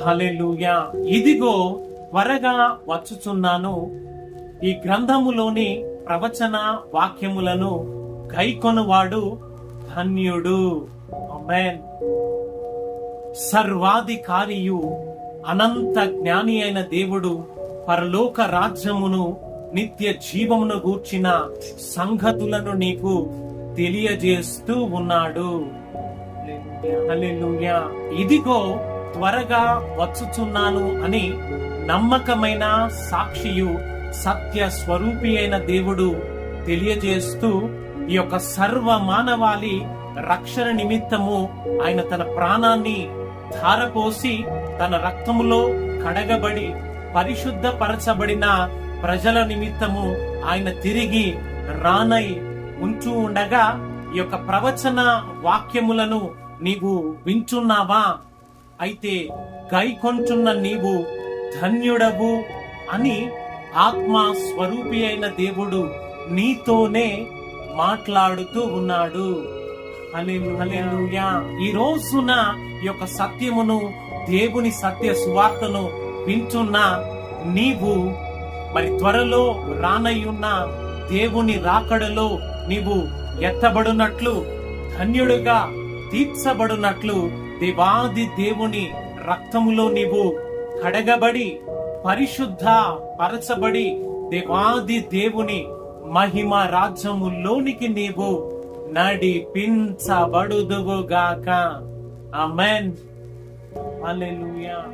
హల్లెలూయా. ఇదిగో త్వరగా వచ్చుచున్నాను. ఈ గ్రంథములోని ప్రవచన వాక్యములను గైకొనువాడు ధన్యుడు. ఆమేన్. సర్వాధికారియు అనంత జ్ఞాని అయిన దేవుడు పరలోక రాజ్యమును నిత్య జీవమును గూర్చిన సంగతులను నీకు తెలియజేస్తూ ఉన్నాడు. హల్లెలూయా. ఇదిగో త్వరగా వచ్చుచున్నాను అని నమ్మకమైన సాక్షియు సత్య స్వరూపి అయిన దేవుడు తెలియజేస్తూ ఈ యొక్క సర్వ మానవాళి రక్షణ నిమిత్తము ఆయన తన ప్రాణాన్ని ధారపోసి తన రక్తములో కడగబడి పరిశుద్ధపరచబడిన ప్రజల నిమిత్తము ఆయన తిరిగి రానై ఉంటూ ఉండగా ఈ యొక్క ప్రవచన వాక్యములను నీవు వింటున్నావా? అయితే గైకొంటున్న నీవు ధన్యుడవు అని ఆత్మ స్వరూపి అయిన దేవుడు నీతోనే మాట్లాడుతూ ఉన్నాడు. హల్లెలూయా. ఈ రోజున ఈ యొక్క సత్యమును, దేవుని సత్య సువార్తను వింటున్న నీవు మరి త్వరలో రానయ్యున్న దేవుని రాకడలో నీవు ఎత్తబడినట్లు, ధన్యుడుగా తీర్చబడినట్లు దేవాది దేవుని రక్తములో నీవు కడగబడి పరిశుద్ధ పరచబడి దేవాది దేవుని మహిమ రాజ్యములోనికి నీవు నడిపించబడుదువుగాక. ఆమేన్. హల్లెలూయా.